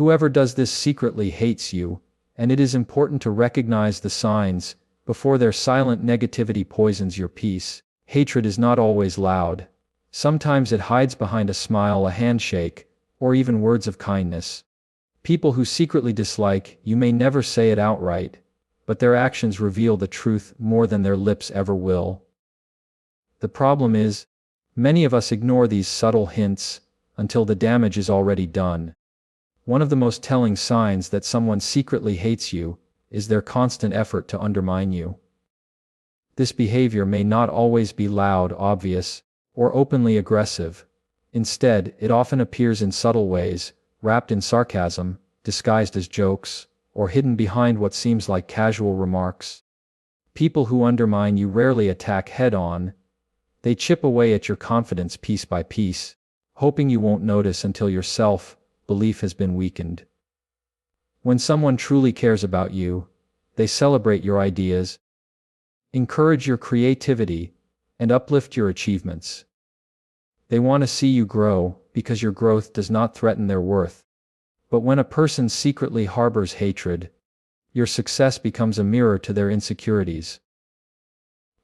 Whoever does this secretly hates you, and it is important to recognize the signs before their silent negativity poisons your peace. Hatred is not always loud. Sometimes it hides behind a smile, a handshake, or even words of kindness. People who secretly dislike you may never say it outright, but their actions reveal the truth more than their lips ever will. The problem is, many of us ignore these subtle hints until the damage is already done. One of the most telling signs that someone secretly hates you is their constant effort to undermine you. This behavior may not always be loud, obvious, or openly aggressive. Instead, it often appears in subtle ways, wrapped in sarcasm, disguised as jokes, or hidden behind what seems like casual remarks. People who undermine you rarely attack head-on. They chip away at your confidence piece by piece, hoping you won't notice until your self-belief has been weakened. When someone truly cares about you, they celebrate your ideas, encourage your creativity, and uplift your achievements. They want to see you grow because your growth does not threaten their worth. But when a person secretly harbors hatred, your success becomes a mirror to their insecurities.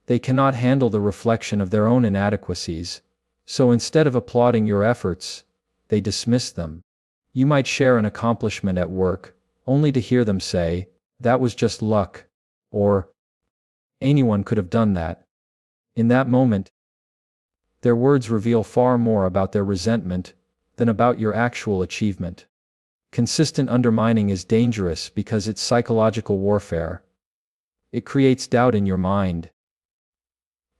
They cannot handle the reflection of their own inadequacies, so instead of applauding your efforts, they dismiss them. You might share an accomplishment at work, only to hear them say, "That was just luck," or "Anyone could have done that." In that moment, their words reveal far more about their resentment than about your actual achievement. Consistent undermining is dangerous because it's psychological warfare. It creates doubt in your mind.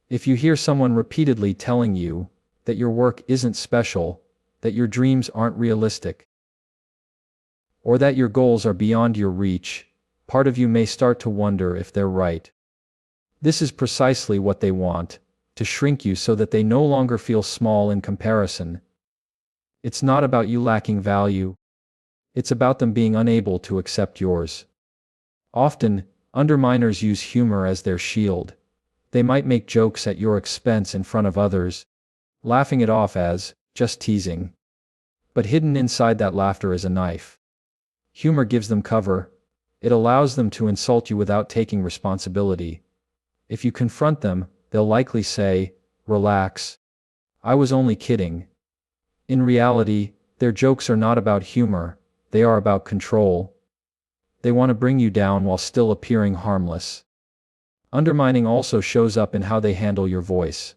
If you hear someone repeatedly telling you that your work isn't special, that your dreams aren't realistic, or that your goals are beyond your reach, part of you may start to wonder if they're right. This is precisely what they want, to shrink you so that they no longer feel small in comparison. It's not about you lacking value. It's about them being unable to accept yours. Often, underminers use humor as their shield. They might make jokes at your expense in front of others, laughing it off as just teasing. But hidden inside that laughter is a knife. Humor gives them cover. It allows them to insult you without taking responsibility. If you confront them, they'll likely say, "Relax. I was only kidding." In reality, their jokes are not about humor, they are about control. They want to bring you down while still appearing harmless. Undermining also shows up in how they handle your voice.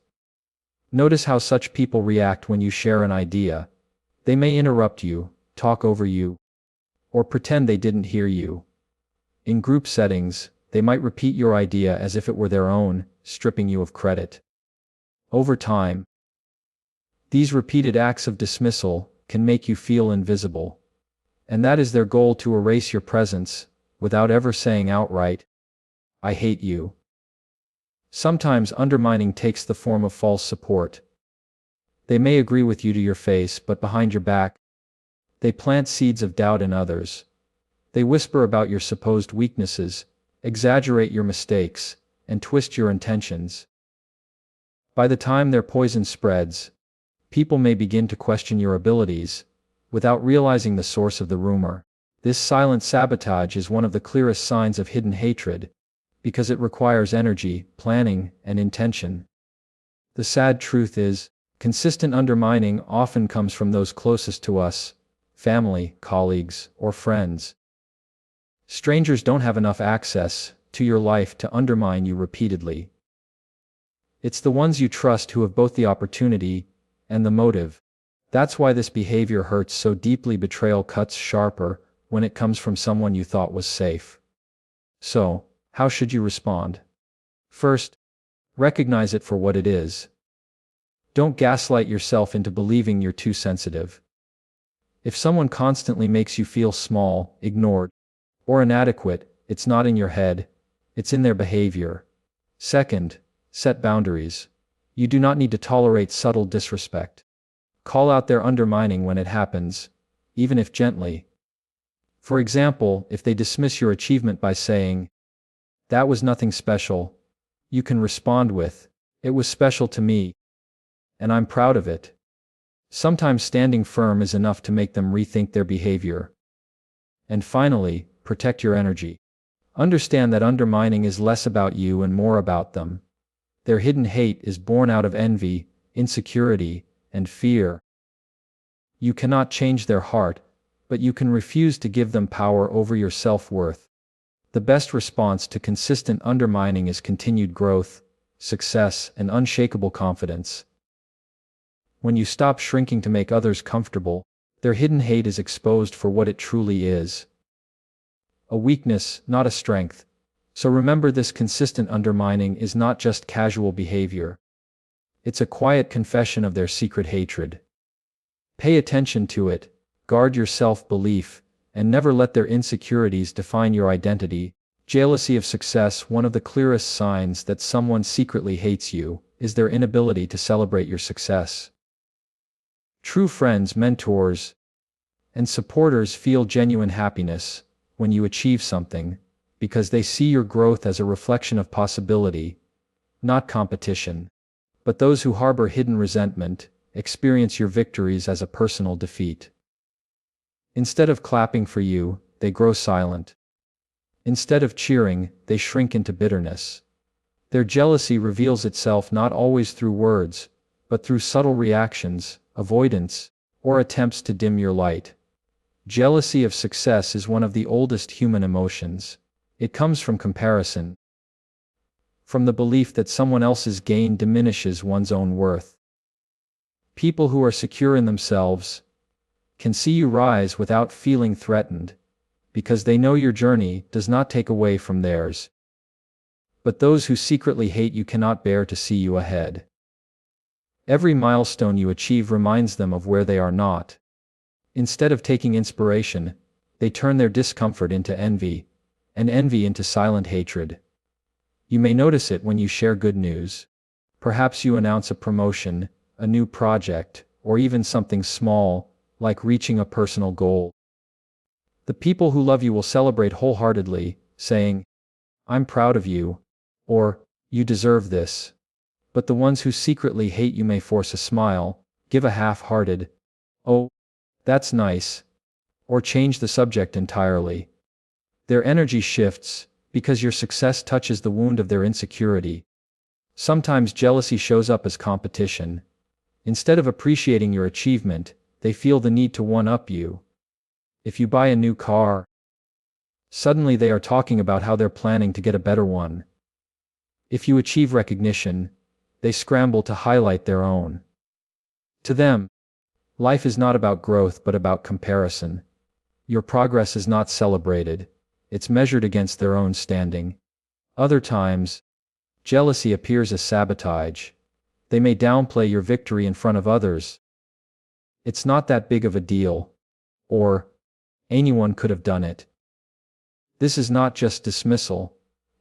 Notice how such people react when you share an idea. They may interrupt you, talk over you, or pretend they didn't hear you. In group settings, they might repeat your idea as if it were their own, stripping you of credit. Over time, these repeated acts of dismissal can make you feel invisible. And that is their goal, to erase your presence, without ever saying outright, "I hate you." Sometimes undermining takes the form of false support. They may agree with you to your face, but behind your back, they plant seeds of doubt in others. They whisper about your supposed weaknesses, exaggerate your mistakes, and twist your intentions. By the time their poison spreads, people may begin to question your abilities, without realizing the source of the rumor. This silent sabotage is one of the clearest signs of hidden hatred, because it requires energy, planning, and intention. The sad truth is, consistent undermining often comes from those closest to us, family, colleagues, or friends. Strangers don't have enough access to your life to undermine you repeatedly. It's the ones you trust who have both the opportunity and the motive. That's why this behavior hurts so deeply. Betrayal cuts sharper when it comes from someone you thought was safe. So, how should you respond? First, recognize it for what it is. Don't gaslight yourself into believing you're too sensitive. If someone constantly makes you feel small, ignored, or inadequate, it's not in your head, it's in their behavior. Second, set boundaries. You do not need to tolerate subtle disrespect. Call out their undermining when it happens, even if gently. For example, if they dismiss your achievement by saying, "That was nothing special," you can respond with, "It was special to me, and I'm proud of it." Sometimes standing firm is enough to make them rethink their behavior. And finally, protect your energy. Understand that undermining is less about you and more about them. Their hidden hate is born out of envy, insecurity, and fear. You cannot change their heart, but you can refuse to give them power over your self-worth. The best response to consistent undermining is continued growth, success, and unshakable confidence. When you stop shrinking to make others comfortable, their hidden hate is exposed for what it truly is. A weakness, not a strength. So remember, this consistent undermining is not just casual behavior. It's a quiet confession of their secret hatred. Pay attention to it, guard your self-belief, and never let their insecurities define your identity. Jealousy of success. One of the clearest signs that someone secretly hates you is their inability to celebrate your success. True friends, mentors, and supporters feel genuine happiness when you achieve something, because they see your growth as a reflection of possibility, not competition. But those who harbor hidden resentment experience your victories as a personal defeat. Instead of clapping for you, they grow silent. Instead of cheering, they shrink into bitterness. Their jealousy reveals itself not always through words, but through subtle reactions, avoidance, or attempts to dim your light. Jealousy of success is one of the oldest human emotions. It comes from comparison, from the belief that someone else's gain diminishes one's own worth. People who are secure in themselves can see you rise without feeling threatened, because they know your journey does not take away from theirs. But those who secretly hate you cannot bear to see you ahead. Every milestone you achieve reminds them of where they are not. Instead of taking inspiration, they turn their discomfort into envy, and envy into silent hatred. You may notice it when you share good news. Perhaps you announce a promotion, a new project, or even something small, like reaching a personal goal. The people who love you will celebrate wholeheartedly, saying, "I'm proud of you," or "You deserve this." But the ones who secretly hate you may force a smile, give a half-hearted, "Oh, that's nice," or change the subject entirely. Their energy shifts, because your success touches the wound of their insecurity. Sometimes jealousy shows up as competition. Instead of appreciating your achievement, they feel the need to one-up you. If you buy a new car, suddenly they are talking about how they're planning to get a better one. If you achieve recognition, they scramble to highlight their own. To them, life is not about growth but about comparison. Your progress is not celebrated, it's measured against their own standing. Other times, jealousy appears as sabotage. They may downplay your victory in front of others. "It's not that big of a deal," or "anyone could have done it." This is not just dismissal,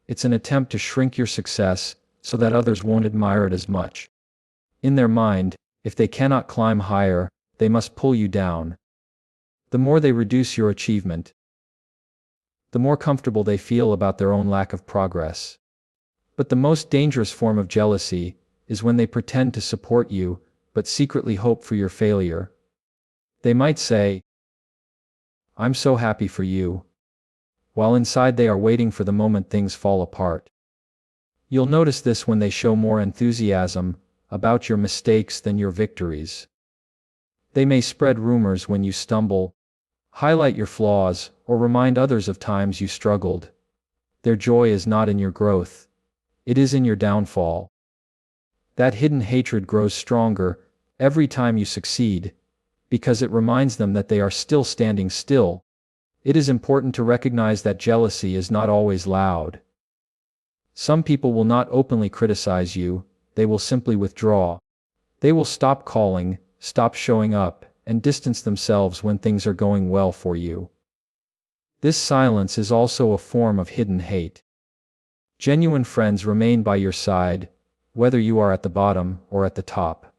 it's an attempt to shrink your success so that others won't admire it as much. In their mind, if they cannot climb higher, they must pull you down. The more they reduce your achievement, the more comfortable they feel about their own lack of progress. But the most dangerous form of jealousy is when they pretend to support you, but secretly hope for your failure. They might say, "I'm so happy for you," while inside they are waiting for the moment things fall apart. You'll notice this when they show more enthusiasm about your mistakes than your victories. They may spread rumors when you stumble, highlight your flaws, or remind others of times you struggled. Their joy is not in your growth. It is in your downfall. That hidden hatred grows stronger every time you succeed, because it reminds them that they are still standing still. It is important to recognize that jealousy is not always loud. Some people will not openly criticize you, they will simply withdraw. They will stop calling, stop showing up, and distance themselves when things are going well for you. This silence is also a form of hidden hate. Genuine friends remain by your side, whether you are at the bottom or at the top.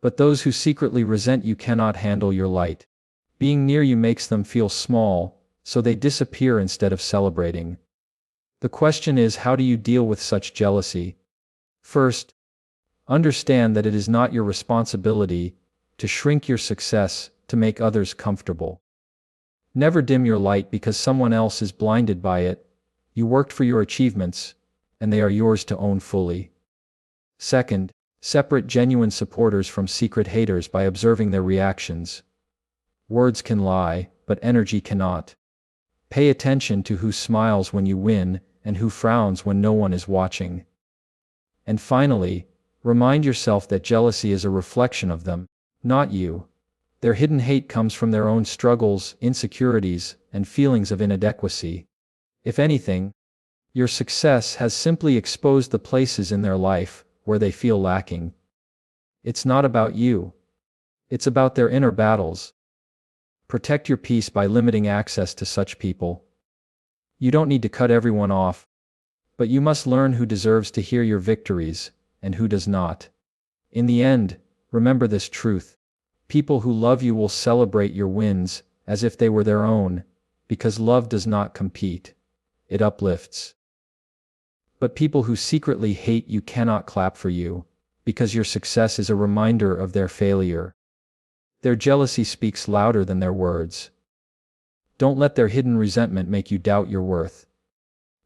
But those who secretly resent you cannot handle your light. Being near you makes them feel small, so they disappear instead of celebrating. The question is, how do you deal with such jealousy? First, understand that it is not your responsibility to shrink your success to make others comfortable. Never dim your light because someone else is blinded by it. You worked for your achievements, and they are yours to own fully. Second, separate genuine supporters from secret haters by observing their reactions. Words can lie, but energy cannot. Pay attention to who smiles when you win, and who frowns when no one is watching. And finally, remind yourself that jealousy is a reflection of them, not you. Their hidden hate comes from their own struggles, insecurities, and feelings of inadequacy. If anything, your success has simply exposed the places in their life where they feel lacking. It's not about you. It's about their inner battles. Protect your peace by limiting access to such people. You don't need to cut everyone off, but you must learn who deserves to hear your victories, and who does not. In the end, remember this truth. People who love you will celebrate your wins, as if they were their own, because love does not compete. It uplifts. But people who secretly hate you cannot clap for you, because your success is a reminder of their failure. Their jealousy speaks louder than their words. Don't let their hidden resentment make you doubt your worth.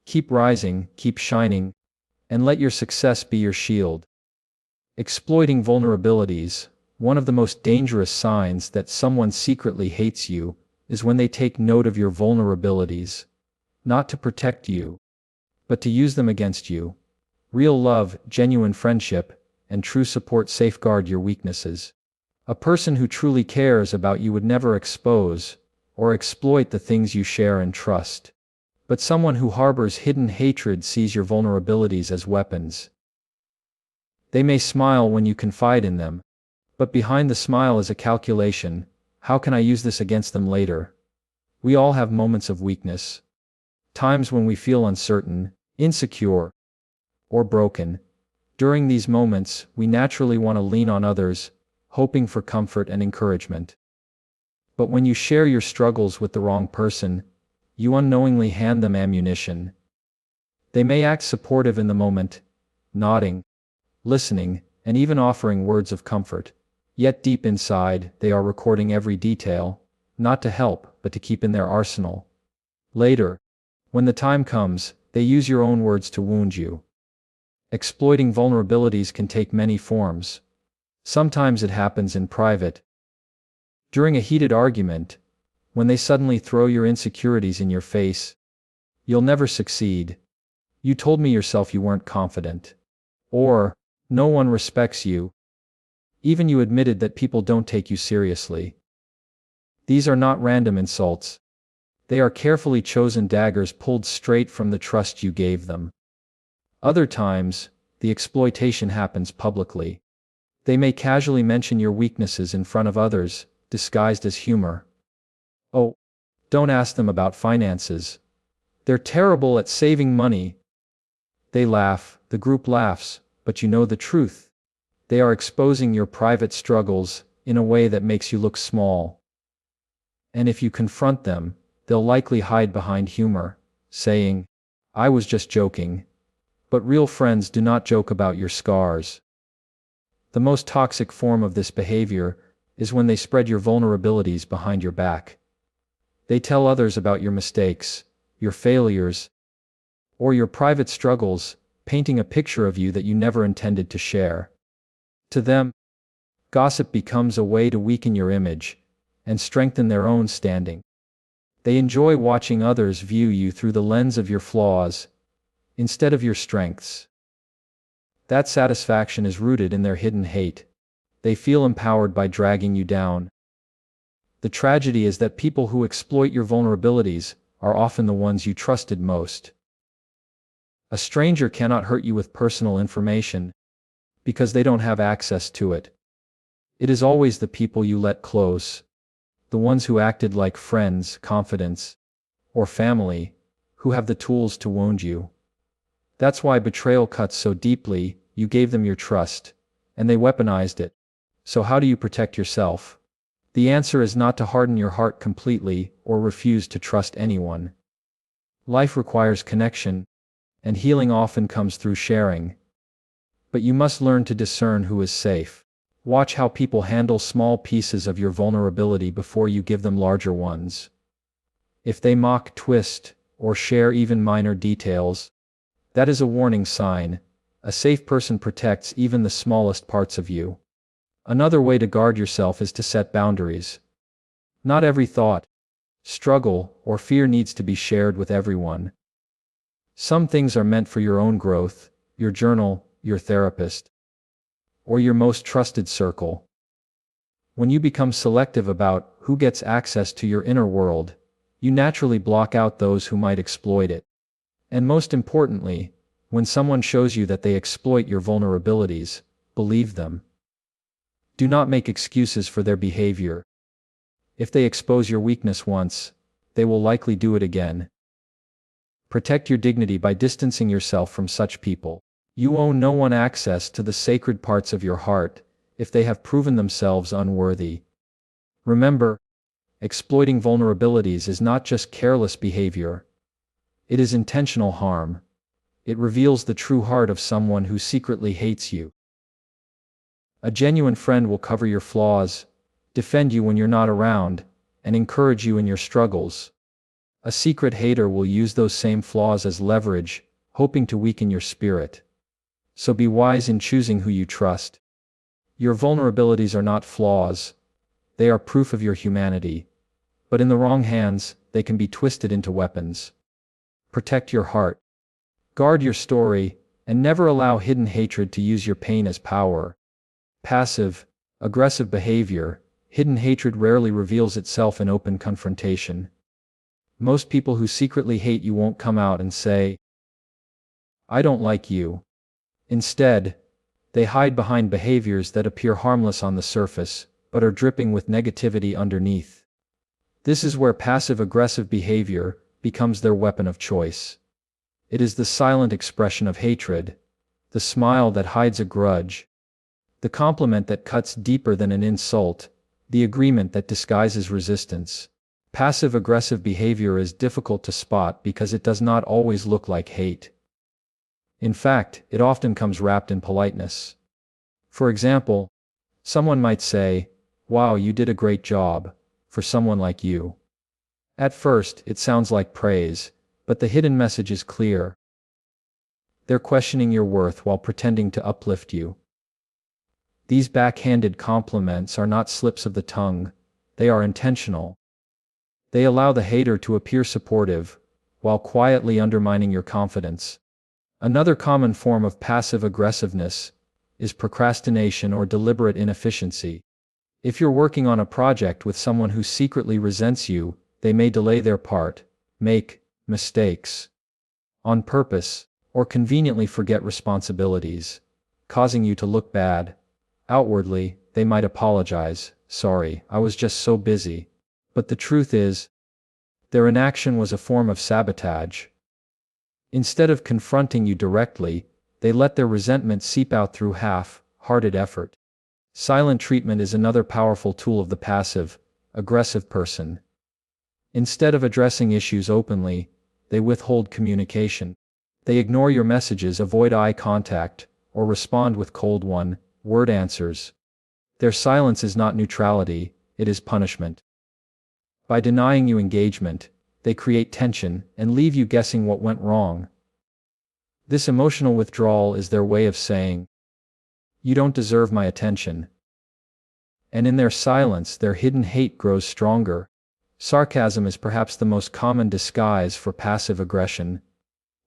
Keep rising, keep shining, and let your success be your shield. Exploiting vulnerabilities. One of the most dangerous signs that someone secretly hates you is when they take note of your vulnerabilities, not to protect you, but to use them against you. Real love, genuine friendship, and true support safeguard your weaknesses. A person who truly cares about you would never expose or exploit the things you share and trust. But someone who harbors hidden hatred sees your vulnerabilities as weapons. They may smile when you confide in them, but behind the smile is a calculation. How can I use this against them later? We all have moments of weakness. Times when we feel uncertain, insecure, or broken. During these moments, we naturally want to lean on others, hoping for comfort and encouragement. But when you share your struggles with the wrong person, you unknowingly hand them ammunition. They may act supportive in the moment, nodding, listening, and even offering words of comfort. Yet deep inside, they are recording every detail, not to help, but to keep in their arsenal. Later, when the time comes, they use your own words to wound you. Exploiting vulnerabilities can take many forms. Sometimes it happens in private. During a heated argument, when they suddenly throw your insecurities in your face. You'll never succeed. You told me yourself you weren't confident. Or, no one respects you. Even you admitted that people don't take you seriously. These are not random insults. They are carefully chosen daggers pulled straight from the trust you gave them. Other times, the exploitation happens publicly. They may casually mention your weaknesses in front of others, disguised as humor. Oh, don't ask them about finances. They're terrible at saving money. They laugh, the group laughs, but you know the truth. They are exposing your private struggles in a way that makes you look small. And if you confront them, they'll likely hide behind humor, saying, "I was just joking." But real friends do not joke about your scars. The most toxic form of this behavior is when they spread your vulnerabilities behind your back. They tell others about your mistakes, your failures, or your private struggles, painting a picture of you that you never intended to share. To them, gossip becomes a way to weaken your image and strengthen their own standing. They enjoy watching others view you through the lens of your flaws instead of your strengths. That satisfaction is rooted in their hidden hate. They feel empowered by dragging you down. The tragedy is that people who exploit your vulnerabilities are often the ones you trusted most. A stranger cannot hurt you with personal information because they don't have access to it. It is always the people you let close, the ones who acted like friends, confidants, or family, who have the tools to wound you. That's why betrayal cuts so deeply. You gave them your trust, and they weaponized it. So how do you protect yourself? The answer is not to harden your heart completely or refuse to trust anyone. Life requires connection, and healing often comes through sharing. But you must learn to discern who is safe. Watch how people handle small pieces of your vulnerability before you give them larger ones. If they mock, twist, or share even minor details, that is a warning sign. A safe person protects even the smallest parts of you. Another way to guard yourself is to set boundaries. Not every thought, struggle, or fear needs to be shared with everyone. Some things are meant for your own growth, your journal, your therapist, or your most trusted circle. When you become selective about who gets access to your inner world, you naturally block out those who might exploit it. And most importantly, when someone shows you that they exploit your vulnerabilities, believe them. Do not make excuses for their behavior. If they expose your weakness once, they will likely do it again. Protect your dignity by distancing yourself from such people. You owe no one access to the sacred parts of your heart if they have proven themselves unworthy. Remember, exploiting vulnerabilities is not just careless behavior. It is intentional harm. It reveals the true heart of someone who secretly hates you. A genuine friend will cover your flaws, defend you when you're not around, and encourage you in your struggles. A secret hater will use those same flaws as leverage, hoping to weaken your spirit. So be wise in choosing who you trust. Your vulnerabilities are not flaws. They are proof of your humanity. But in the wrong hands, they can be twisted into weapons. Protect your heart. Guard your story, and never allow hidden hatred to use your pain as power. Passive, aggressive behavior, hidden hatred rarely reveals itself in open confrontation. Most people who secretly hate you won't come out and say, "I don't like you." Instead, they hide behind behaviors that appear harmless on the surface, but are dripping with negativity underneath. This is where passive-aggressive behavior becomes their weapon of choice. It is the silent expression of hatred, the smile that hides a grudge, the compliment that cuts deeper than an insult, the agreement that disguises resistance. Passive-aggressive behavior is difficult to spot because it does not always look like hate. In fact, it often comes wrapped in politeness. For example, someone might say, "Wow, you did a great job," for someone like you. At first, it sounds like praise, but the hidden message is clear. They're questioning your worth while pretending to uplift you. These backhanded compliments are not slips of the tongue, they are intentional. They allow the hater to appear supportive, while quietly undermining your confidence. Another common form of passive aggressiveness is procrastination or deliberate inefficiency. If you're working on a project with someone who secretly resents you, they may delay their part, make mistakes on purpose, or conveniently forget responsibilities, causing you to look bad. Outwardly, they might apologize, "Sorry, I was just so busy." But the truth is, their inaction was a form of sabotage. Instead of confronting you directly, they let their resentment seep out through half-hearted effort. Silent treatment is another powerful tool of the passive, aggressive person. Instead of addressing issues openly, they withhold communication. They ignore your messages, avoid eye contact, or respond with cold one-word answers. Their silence is not neutrality, it is punishment. By denying you engagement, they create tension and leave you guessing what went wrong. This emotional withdrawal is their way of saying, "You don't deserve my attention." And in their silence, their hidden hate grows stronger. Sarcasm is perhaps the most common disguise for passive aggression.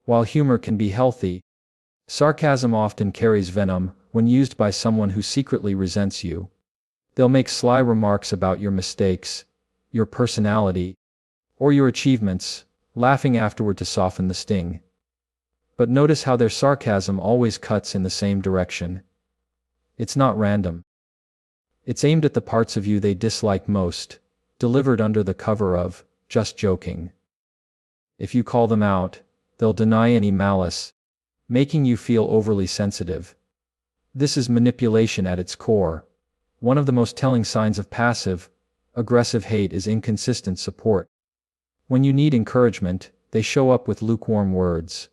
While humor can be healthy, sarcasm often carries venom when used by someone who secretly resents you. They'll make sly remarks about your mistakes, your personality, or your achievements, laughing afterward to soften the sting. But notice how their sarcasm always cuts in the same direction. It's not random. It's aimed at the parts of you they dislike most, delivered under the cover of "just joking." If you call them out, they'll deny any malice, making you feel overly sensitive. This is manipulation at its core. One of the most telling signs of passive, aggressive hate is inconsistent support. When you need encouragement, they show up with lukewarm words.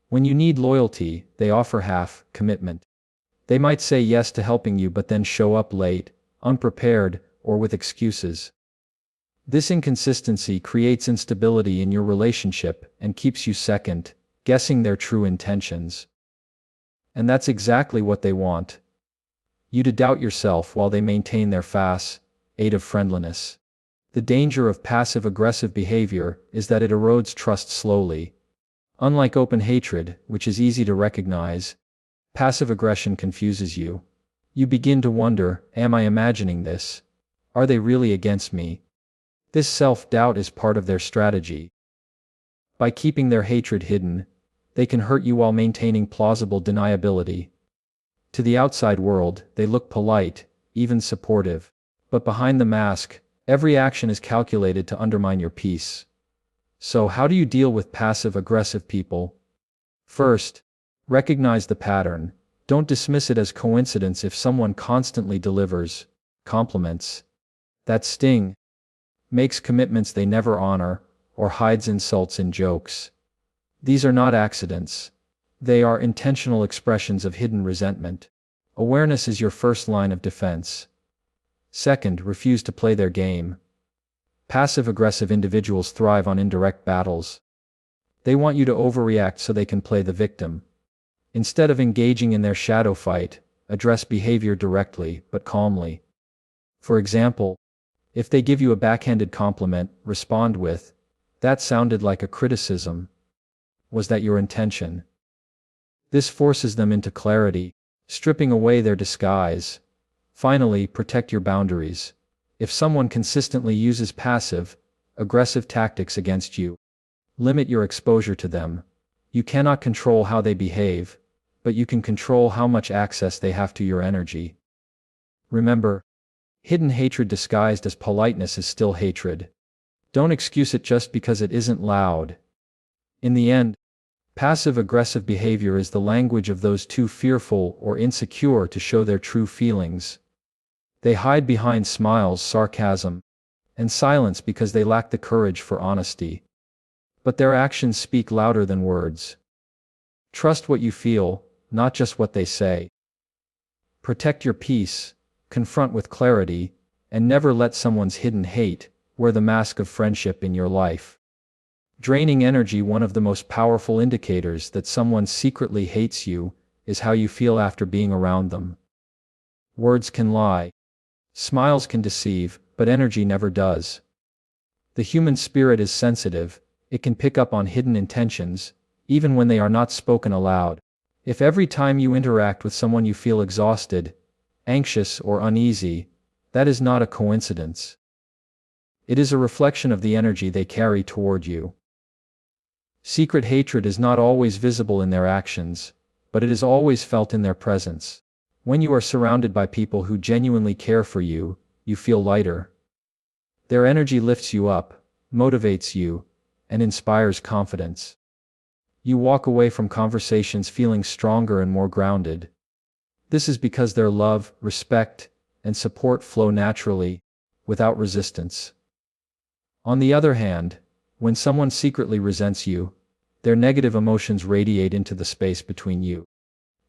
When you need loyalty, they offer half commitment. They might say yes to helping you but then show up late, unprepared, or with excuses. This inconsistency creates instability in your relationship and keeps you second, guessing their true intentions. And that's exactly what they want. You to doubt yourself while they maintain their facade of friendliness. The danger of passive-aggressive behavior is that it erodes trust slowly. Unlike open hatred, which is easy to recognize, passive aggression confuses you. You begin to wonder, am I imagining this? Are they really against me? This self-doubt is part of their strategy. By keeping their hatred hidden, they can hurt you while maintaining plausible deniability. To the outside world, they look polite, even supportive. But behind the mask, every action is calculated to undermine your peace. So how do you deal with passive-aggressive people? First, recognize the pattern. Don't dismiss it as coincidence if someone constantly delivers compliments that sting, makes commitments they never honor, or hides insults in jokes. These are not accidents. They are intentional expressions of hidden resentment. Awareness is your first line of defense. Second, refuse to play their game. Passive-aggressive individuals thrive on indirect battles. They want you to overreact so they can play the victim. Instead of engaging in their shadow fight, address behavior directly, but calmly. For example, if they give you a backhanded compliment, respond with, "That sounded like a criticism. Was that your intention?" This forces them into clarity, stripping away their disguise. Finally, protect your boundaries. If someone consistently uses passive-aggressive tactics against you, limit your exposure to them. You cannot control how they behave, but you can control how much access they have to your energy. Remember, hidden hatred disguised as politeness is still hatred. Don't excuse it just because it isn't loud. In the end, passive-aggressive behavior is the language of those too fearful or insecure to show their true feelings. They hide behind smiles, sarcasm, and silence because they lack the courage for honesty. But their actions speak louder than words. Trust what you feel, not just what they say. Protect your peace, confront with clarity, and never let someone's hidden hate wear the mask of friendship in your life. Draining energy. One of the most powerful indicators that someone secretly hates you is how you feel after being around them. Words can lie. Smiles can deceive, but energy never does. The human spirit is sensitive. It can pick up on hidden intentions, even when they are not spoken aloud. If every time you interact with someone you feel exhausted, anxious, or uneasy, that is not a coincidence. It is a reflection of the energy they carry toward you. Secret hatred is not always visible in their actions, but it is always felt in their presence. When you are surrounded by people who genuinely care for you, you feel lighter. Their energy lifts you up, motivates you, and inspires confidence. You walk away from conversations feeling stronger and more grounded. This is because their love, respect, and support flow naturally, without resistance. On the other hand, when someone secretly resents you, their negative emotions radiate into the space between you.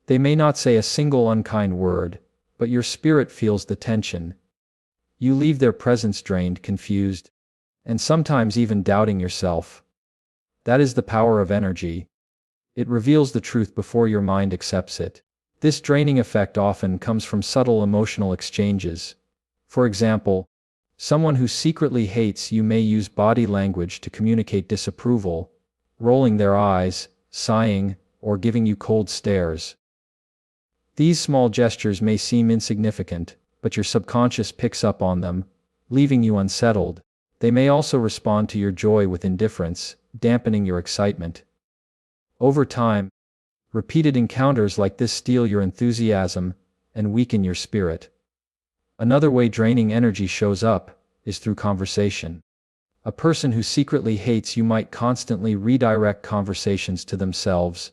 They may not say a single unkind word, but your spirit feels the tension. You leave their presence drained, confused, and sometimes even doubting yourself. That is the power of energy. It reveals the truth before your mind accepts it. This draining effect often comes from subtle emotional exchanges. For example, someone who secretly hates you may use body language to communicate disapproval, rolling their eyes, sighing, or giving you cold stares. These small gestures may seem insignificant, but your subconscious picks up on them, leaving you unsettled. They may also respond to your joy with indifference, dampening your excitement. Over time, repeated encounters like this steal your enthusiasm and weaken your spirit. Another way draining energy shows up is through conversation. A person who secretly hates you might constantly redirect conversations to themselves,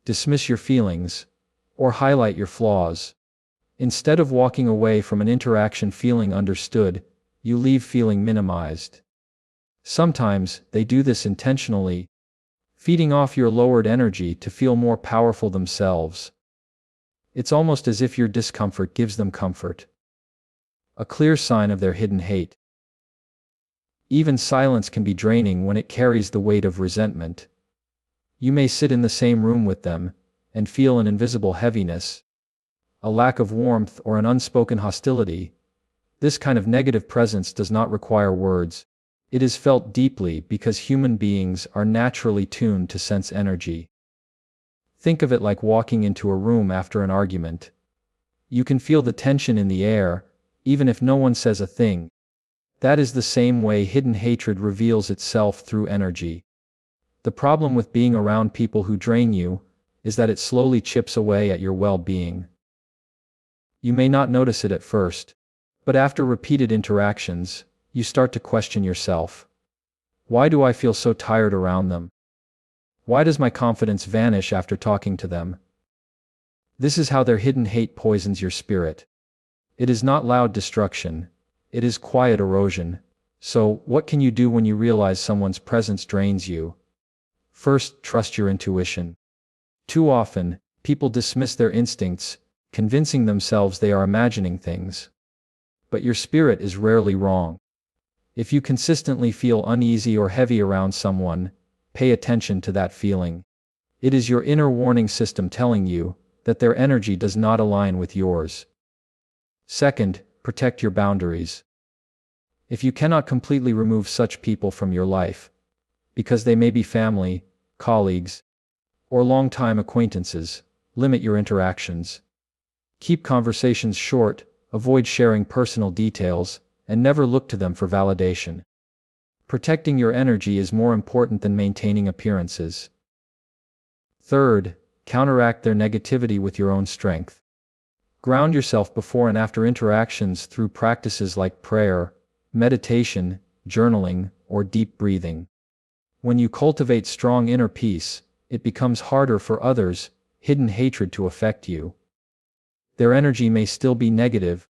dismiss your feelings, or highlight your flaws. Instead of walking away from an interaction feeling understood, you leave feeling minimized. Sometimes, they do this intentionally, feeding off your lowered energy to feel more powerful themselves. It's almost as if your discomfort gives them comfort. A clear sign of their hidden hate. Even silence can be draining when it carries the weight of resentment. You may sit in the same room with them and feel an invisible heaviness, a lack of warmth, or an unspoken hostility. This kind of negative presence does not require words. It is felt deeply because human beings are naturally tuned to sense energy. Think of it like walking into a room after an argument. You can feel the tension in the air, even if no one says a thing. That is the same way hidden hatred reveals itself through energy. The problem with being around people who drain you is that it slowly chips away at your well-being. You may not notice it at first, but after repeated interactions, you start to question yourself. Why do I feel so tired around them? Why does my confidence vanish after talking to them? This is how their hidden hate poisons your spirit. It is not loud destruction, it is quiet erosion. So, what can you do when you realize someone's presence drains you? First, trust your intuition. Too often, people dismiss their instincts, convincing themselves they are imagining things. But your spirit is rarely wrong. If you consistently feel uneasy or heavy around someone, pay attention to that feeling. It is your inner warning system telling you that their energy does not align with yours. Second, protect your boundaries. If you cannot completely remove such people from your life, because they may be family, colleagues, or long-time acquaintances, limit your interactions. Keep conversations short, avoid sharing personal details, and never look to them for validation. Protecting your energy is more important than maintaining appearances. Third, counteract their negativity with your own strength. Ground yourself before and after interactions through practices like prayer, meditation, journaling, or deep breathing. When you cultivate strong inner peace, it becomes harder for others' hidden hatred to affect you. Their energy may still be negative,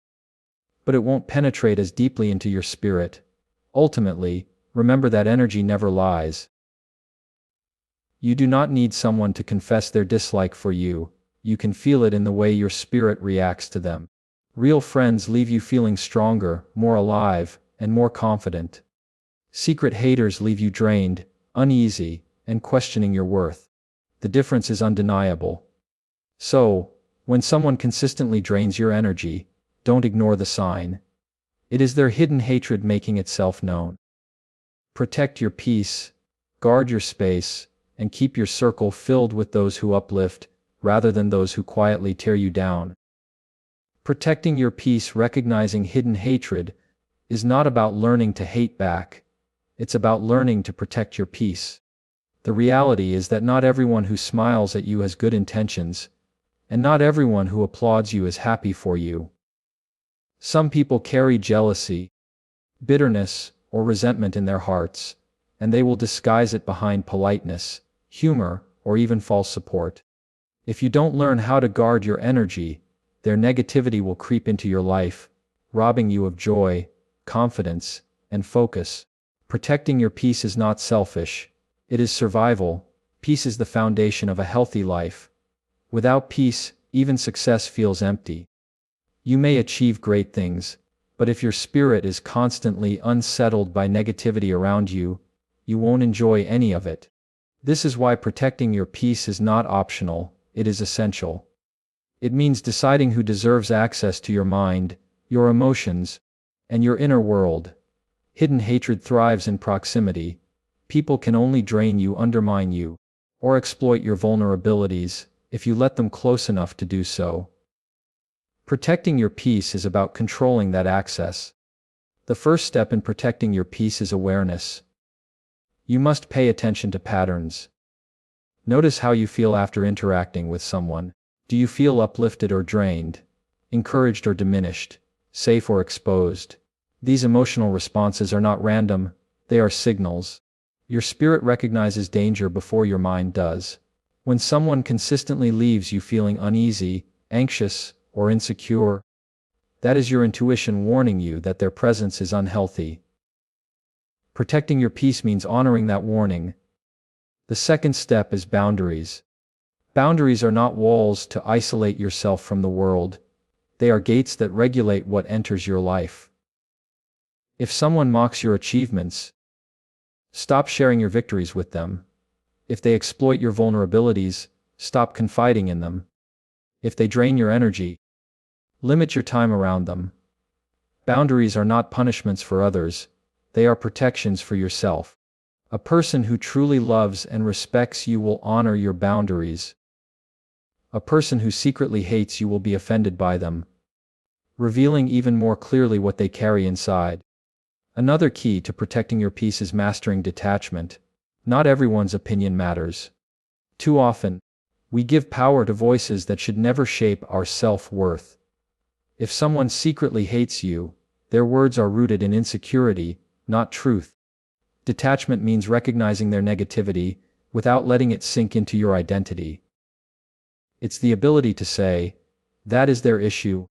but it won't penetrate as deeply into your spirit. Ultimately, remember that energy never lies. You do not need someone to confess their dislike for you. You can feel it in the way your spirit reacts to them. Real friends leave you feeling stronger, more alive, and more confident. Secret haters leave you drained, uneasy, and questioning your worth. The difference is undeniable. So, when someone consistently drains your energy, don't ignore the sign. It is their hidden hatred making itself known. Protect your peace, guard your space, and keep your circle filled with those who uplift, rather than those who quietly tear you down. Protecting your peace, recognizing hidden hatred, is not about learning to hate back. It's about learning to protect your peace. The reality is that not everyone who smiles at you has good intentions, and not everyone who applauds you is happy for you. Some people carry jealousy, bitterness, or resentment in their hearts, and they will disguise it behind politeness, humor, or even false support. If you don't learn how to guard your energy, their negativity will creep into your life, robbing you of joy, confidence, and focus. Protecting your peace is not selfish, it is survival. Peace is the foundation of a healthy life. Without peace, even success feels empty. You may achieve great things, but if your spirit is constantly unsettled by negativity around you, you won't enjoy any of it. This is why protecting your peace is not optional, it is essential. It means deciding who deserves access to your mind, your emotions, and your inner world. Hidden hatred thrives in proximity. People can only drain you, undermine you, or exploit your vulnerabilities if you let them close enough to do so. Protecting your peace is about controlling that access. The first step in protecting your peace is awareness. You must pay attention to patterns. Notice how you feel after interacting with someone. Do you feel uplifted or drained, encouraged or diminished, safe or exposed? These emotional responses are not random, they are signals. Your spirit recognizes danger before your mind does. When someone consistently leaves you feeling uneasy, anxious, or insecure, that is your intuition warning you that their presence is unhealthy. Protecting your peace means honoring that warning. The second step is boundaries. Boundaries are not walls to isolate yourself from the world. They are gates that regulate what enters your life. If someone mocks your achievements, stop sharing your victories with them. If they exploit your vulnerabilities, stop confiding in them. If they drain your energy, limit your time around them. Boundaries are not punishments for others, they are protections for yourself. A person who truly loves and respects you will honor your boundaries. A person who secretly hates you will be offended by them, revealing even more clearly what they carry inside. Another key to protecting your peace is mastering detachment. Not everyone's opinion matters. Too often, we give power to voices that should never shape our self-worth. If someone secretly hates you, their words are rooted in insecurity, not truth. Detachment means recognizing their negativity, without letting it sink into your identity. It's the ability to say, that is their issue,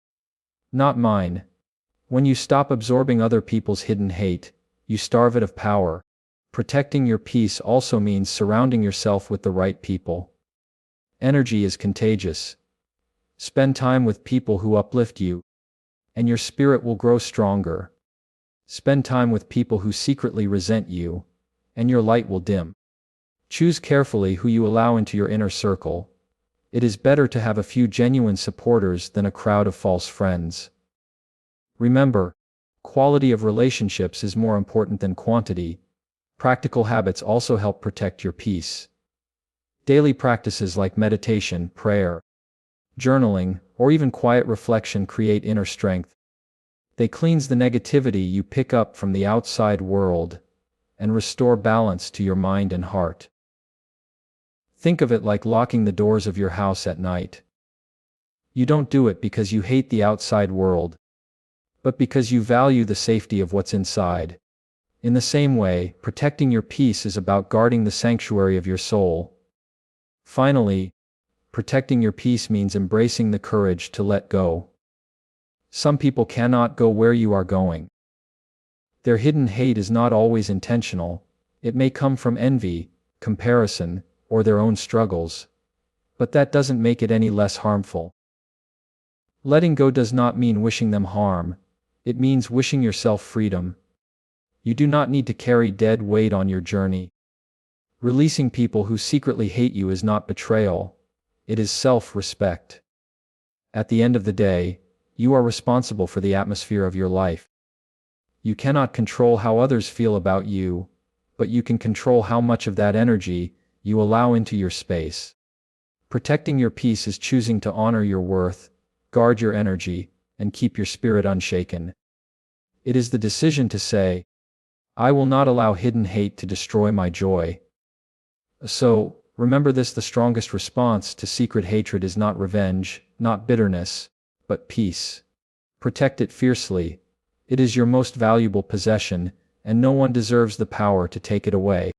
not mine. When you stop absorbing other people's hidden hate, you starve it of power. Protecting your peace also means surrounding yourself with the right people. Energy is contagious. Spend time with people who uplift you, and your spirit will grow stronger. Spend time with people who secretly resent you, and your light will dim. Choose carefully who you allow into your inner circle. It is better to have a few genuine supporters than a crowd of false friends. Remember, quality of relationships is more important than quantity. Practical habits also help protect your peace. Daily practices like meditation, prayer, journaling, or even quiet reflection create inner strength. They cleanse the negativity you pick up from the outside world and restore balance to your mind and heart. Think of it like locking the doors of your house at night. You don't do it because you hate the outside world, but because you value the safety of what's inside. In the same way, protecting your peace is about guarding the sanctuary of your soul. Finally, protecting your peace means embracing the courage to let go. Some people cannot go where you are going. Their hidden hate is not always intentional. It may come from envy, comparison, or their own struggles. But that doesn't make it any less harmful. Letting go does not mean wishing them harm. It means wishing yourself freedom. You do not need to carry dead weight on your journey. Releasing people who secretly hate you is not betrayal. It is self-respect. At the end of the day, you are responsible for the atmosphere of your life. You cannot control how others feel about you, but you can control how much of that energy you allow into your space. Protecting your peace is choosing to honor your worth, guard your energy, and keep your spirit unshaken. It is the decision to say, I will not allow hidden hate to destroy my joy. So, remember this: the strongest response to secret hatred is not revenge, not bitterness, but peace. Protect it fiercely. It is your most valuable possession, and no one deserves the power to take it away.